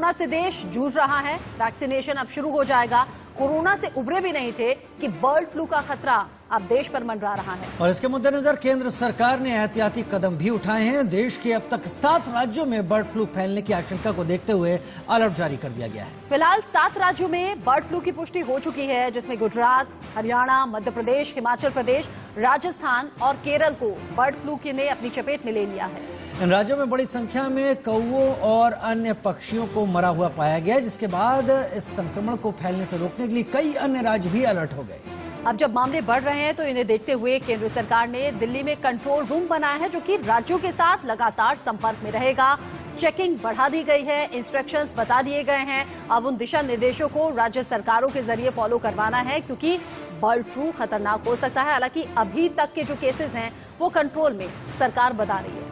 Corona से देश जूझ रहा है, वैक्सीनेशन अब शुरू हो जाएगा। कोरोना से उबरे भी नहीं थे कि बर्ड फ्लू का खतरा अब देश पर मंडरा रहा है। और इसके मद्देनजर केंद्र सरकार ने एहतियाती कदम भी उठाए हैं। देश के अब तक 7 राज्यों में बर्ड फ्लू फैलने की आशंका को देखते हुए अलर्ट जारी कर दिया गया है। फिलहाल 7 राज्यों में बर्ड फ्लू की पुष्टि हो चुकी है, जिसमें गुजरात, हरियाणा, मध्य प्रदेश, हिमाचल प्रदेश, राजस्थान और केरल को बर्ड फ्लू ने अपनी चपेट में ले लिया है। इन राज्यों में बड़ी संख्या में कौवों और अन्य पक्षियों को मरा हुआ पाया गया, जिसके बाद इस संक्रमण को फैलने से रोकने के लिए कई अन्य राज्य भी अलर्ट हो गए। अब जब मामले बढ़ रहे हैं तो इन्हें देखते हुए केंद्र सरकार ने दिल्ली में कंट्रोल रूम बनाया है, जो कि राज्यों के साथ लगातार संपर्क में रहेगा। चेकिंग बढ़ा दी गई है, इंस्ट्रक्शंस बता दिए गए हैं। अब उन दिशा निर्देशों को राज्य सरकारों के जरिए फॉलो करवाना है, क्योंकि बर्ड फ्लू खतरनाक हो सकता है। हालांकि अभी तक के जो केसेस हैं वो कंट्रोल में सरकार बता रही है।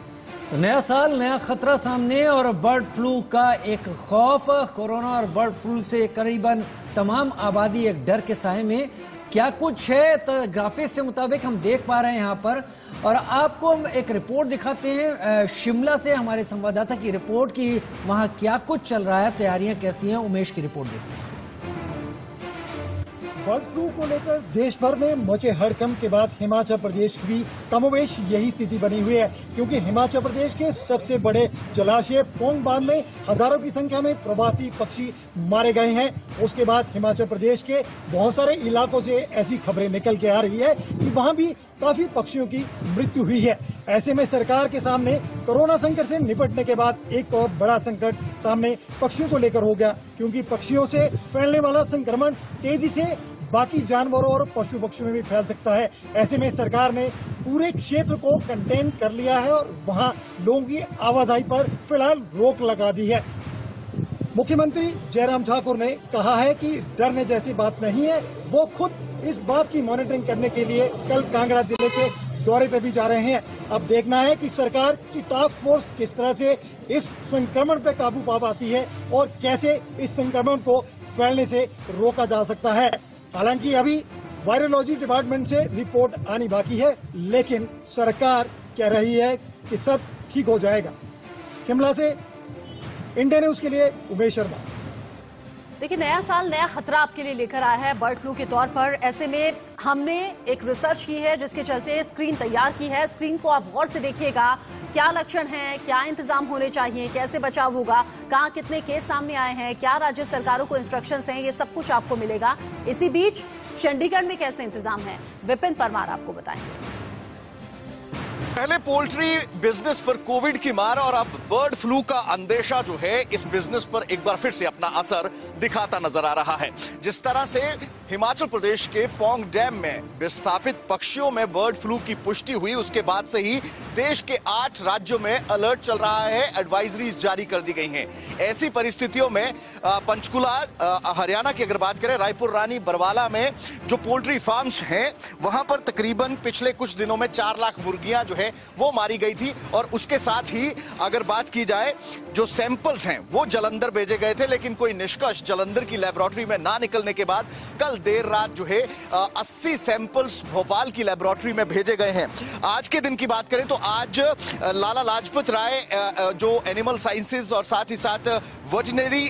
नया साल, नया खतरा सामने और बर्ड फ्लू का एक खौफ। कोरोना और बर्ड फ्लू से करीबन तमाम आबादी एक डर के साए में। क्या कुछ है तो ग्राफिक्स के मुताबिक हम देख पा रहे हैं यहाँ पर, और आपको हम एक रिपोर्ट दिखाते हैं शिमला से, हमारे संवाददाता की रिपोर्ट की वहाँ क्या कुछ चल रहा है, तैयारियां कैसी हैं। उमेश की रिपोर्ट देखते हैं। बर्ड फ्लू को लेकर देश भर में मचे हड़कंप के बाद हिमाचल प्रदेश की भी कमोवेश यही स्थिति बनी हुई है, क्योंकि हिमाचल प्रदेश के सबसे बड़े जलाशय पोंग बांध में हजारों की संख्या में प्रवासी पक्षी मारे गए हैं। उसके बाद हिमाचल प्रदेश के बहुत सारे इलाकों से ऐसी खबरें निकल के आ रही है कि वहाँ भी काफी पक्षियों की मृत्यु हुई है। ऐसे में सरकार के सामने कोरोना संकट से निपटने के बाद एक और बड़ा संकट सामने पक्षियों को लेकर हो गया, क्योंकि पक्षियों से फैलने वाला संक्रमण तेजी से बाकी जानवरों और पशु पक्षियों में भी फैल सकता है। ऐसे में सरकार ने पूरे क्षेत्र को कंटेन कर लिया है और वहां लोगों की आवाजाही पर फिलहाल रोक लगा दी है। मुख्यमंत्री जयराम ठाकुर ने कहा है कि डरने जैसी बात नहीं है। वो खुद इस बात की मॉनिटरिंग करने के लिए कल कांगड़ा जिले के दौरे पे भी जा रहे हैं। अब देखना है कि सरकार की टास्क फोर्स किस तरह से इस संक्रमण पे काबू पा पाती है और कैसे इस संक्रमण को फैलने से रोका जा सकता है। हालांकि अभी वायरोलॉजी डिपार्टमेंट से रिपोर्ट आनी बाकी है, लेकिन सरकार कह रही है कि सब ठीक हो जाएगा। शिमला से इंडिया न्यूज के लिए उमेश शर्मा। देखिए, नया साल नया खतरा आपके लिए लेकर आया है बर्ड फ्लू के तौर पर। ऐसे में हमने एक रिसर्च की है, जिसके चलते स्क्रीन तैयार की है। स्क्रीन को आप गौर से देखिएगा, क्या लक्षण हैं, क्या इंतजाम होने चाहिए, कैसे बचाव होगा, कहां कितने केस सामने आए हैं, क्या राज्य सरकारों को इंस्ट्रक्शंस हैं, ये सब कुछ आपको मिलेगा। इसी बीच चंडीगढ़ में कैसे इंतजाम है, विपिन परमार आपको बताएंगे। पहले पोल्ट्री बिजनेस पर कोविड की मार और अब बर्ड फ्लू का अंदेशा जो है इस बिजनेस पर एक बार फिर से अपना असर दिखाता नजर आ रहा है। जिस तरह से हिमाचल प्रदेश के पौंग डैम में विस्थापित पक्षियों में बर्ड फ्लू की पुष्टि हुई, उसके बाद से ही देश के 8 राज्यों में अलर्ट चल रहा है, एडवाइजरीज जारी कर दी गई हैं। ऐसी परिस्थितियों में पंचकुला हरियाणा की अगर बात करें, रायपुर रानी बरवाला में जो पोल्ट्री फार्म्स हैं वहां पर तकरीबन पिछले कुछ दिनों में 4 लाख मुर्गियां जो है वो मारी गई थी। और उसके साथ ही अगर बात की जाए, जो सैंपल्स हैं वो जलंधर भेजे गए थे, लेकिन कोई निष्कर्ष जलंधर की लेबोरेटरी में ना निकलने के बाद कल देर रात जो है 80 सैंपल्स भोपाल की लेबोरेटरी में भेजे गए हैं। आज के दिन की बात करें तो आज लाला लाजपत राय जो एनिमल साइंसेज और साथ ही साथ वेटरनरी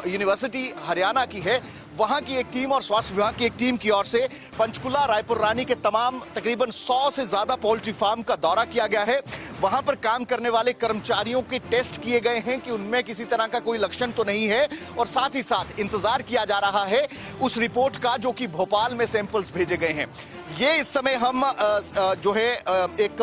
यूनिवर्सिटी हरियाणा की है, वहां की एक टीम और स्वास्थ्य विभाग की एक टीम की ओर से पंचकुला, रायपुर रानी के तमाम तकरीबन 100 से ज्यादा पोल्ट्री फार्म का दौरा किया गया है। वहां पर काम करने वाले कर्मचारियों के टेस्ट किए गए हैं कि उनमें किसी तरह का कोई लक्षण तो नहीं है, और साथ ही साथ इंतजार किया जा रहा है उस रिपोर्ट का जो कि भोपाल में सैंपल्स भेजे गए हैं। ये इस समय हम जो है एक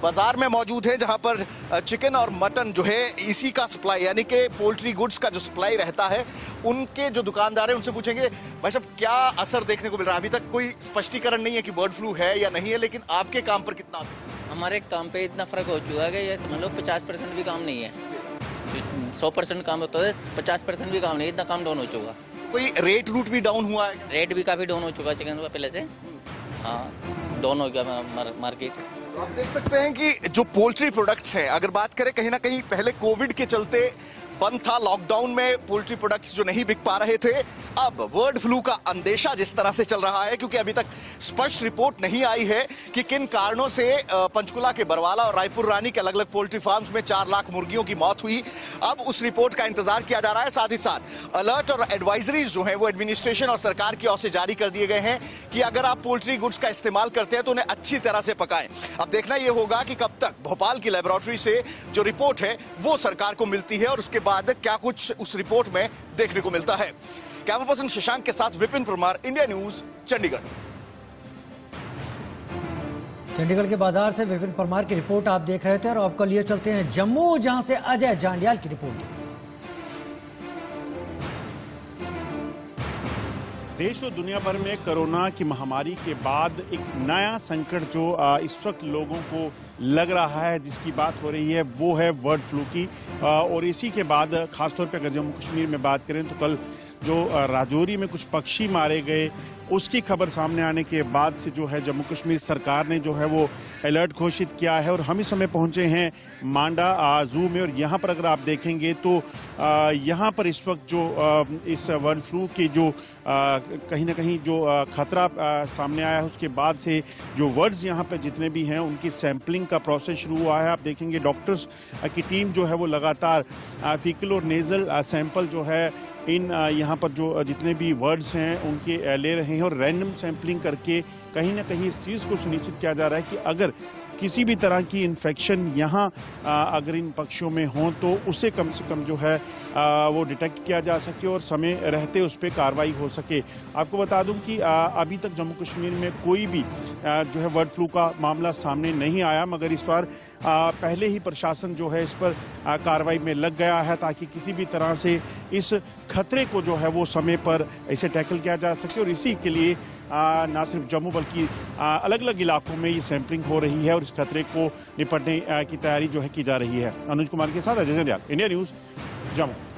बाजार में मौजूद है, जहां पर चिकन और मटन जो है इसी का सप्लाई, यानी कि पोल्ट्री गुड्स का जो सप्लाई रहता है, उनके जो दुकानदार हैं उनसे पूछेंगे भाई साहब क्या असर देखने को मिल रहा है। अभी तक कोई स्पष्टीकरण नहीं है कि बर्ड फ्लू है या नहीं है, लेकिन आपके काम पर कितना? हमारे काम पे इतना फर्क हो चुका है कि ये समझ लो 50% भी काम नहीं है। 100% काम होता है, 50% भी काम नहीं, इतना काम डाउन हो चुका। कोई रेट रूट भी डाउन हुआ है? रेट भी काफी डाउन हो चुका है चिकन का पहले से। हाँ, डाउन हो गया मार्केट। आप देख सकते हैं कि जो पोल्ट्री प्रोडक्ट्स हैं, अगर बात करें कहीं ना कहीं पहले कोविड के चलते बंद था, लॉकडाउन में पोल्ट्री प्रोडक्ट्स जो नहीं बिक पा रहे थे, अब बर्ड फ्लू का अंदेशा जिस तरह से चल रहा है, क्योंकि अभी तक स्पष्ट रिपोर्ट नहीं आई है कि किन कारणों से पंचकुला के बरवाला और रायपुर रानी के अलग अलग पोल्ट्री फार्म्स में 4 लाख मुर्गियों की मौत हुई। अब उस रिपोर्ट का इंतजार किया जा रहा है। साथ ही साथ अलर्ट और एडवाइजरीज जो है वो एडमिनिस्ट्रेशन और सरकार की ओर से जारी कर दिए गए हैं कि अगर आप पोल्ट्री गुड्स का इस्तेमाल करते हैं तो उन्हें अच्छी तरह से पकाएं। अब देखना यह होगा कि कब तक भोपाल की लेबोरेटरी से जो रिपोर्ट है वो सरकार को मिलती है और उसके बाद क्या कुछ उस रिपोर्ट में देखने को मिलता है। कैमरा पर्सन शशांक के साथ विपिन परमार, इंडिया न्यूज, चंडीगढ़। चंडीगढ़ के बाजार से विपिन परमार की रिपोर्ट आप देख रहे थे और आपको लिए चलते हैं जम्मू, जहां से अजय जांडियाल की रिपोर्ट देखते हैं। देश और दुनिया भर में कोरोना की महामारी के बाद एक नया संकट जो इस वक्त लोगों को लग रहा है, जिसकी बात हो रही है, वो है बर्ड फ्लू की। और इसी के बाद खासतौर पे अगर जम्मू कश्मीर में बात करें तो कल जो राजौरी में कुछ पक्षी मारे गए, उसकी खबर सामने आने के बाद से जो है जम्मू कश्मीर सरकार ने जो है वो अलर्ट घोषित किया है। और हम इस समय पहुंचे हैं मांडा जू में, और यहाँ पर अगर आप देखेंगे तो यहाँ पर इस वक्त जो इस बर्ड फ्लू की जो कहीं ना कहीं जो खतरा सामने आया है, उसके बाद से जो बर्ड्स यहाँ पर जितने भी हैं उनकी सैंपलिंग का प्रोसेस शुरू हुआ है। आप देखेंगे डॉक्टर्स की टीम जो है वो लगातार फीकल और नेजल सैंपल जो है इन यहाँ पर जो जितने भी वर्ड्स हैं उनके ले रहे हैं और रैंडम सैंपलिंग करके कहीं ना कहीं इस चीज़ को सुनिश्चित किया जा रहा है कि अगर किसी भी तरह की इन्फेक्शन यहाँ अगर इन पक्षियों में हो तो उसे कम से कम जो है वो डिटेक्ट किया जा सके और समय रहते उस पर कार्रवाई हो सके। आपको बता दूं कि अभी तक जम्मू कश्मीर में कोई भी जो है बर्ड फ्लू का मामला सामने नहीं आया, मगर इस बार पहले ही प्रशासन जो है इस पर कार्रवाई में लग गया है ताकि किसी भी तरह से इस खतरे को जो है वो समय पर इसे टैकल किया जा सके। और इसी के लिए ना सिर्फ जम्मू बल्कि अलग अलग इलाकों में ये सैंपलिंग हो रही है और इस खतरे को निपटने की तैयारी जो है की जा रही है। अनुज कुमार के साथ अजय जांडियाल, इंडिया न्यूज, जम्मू।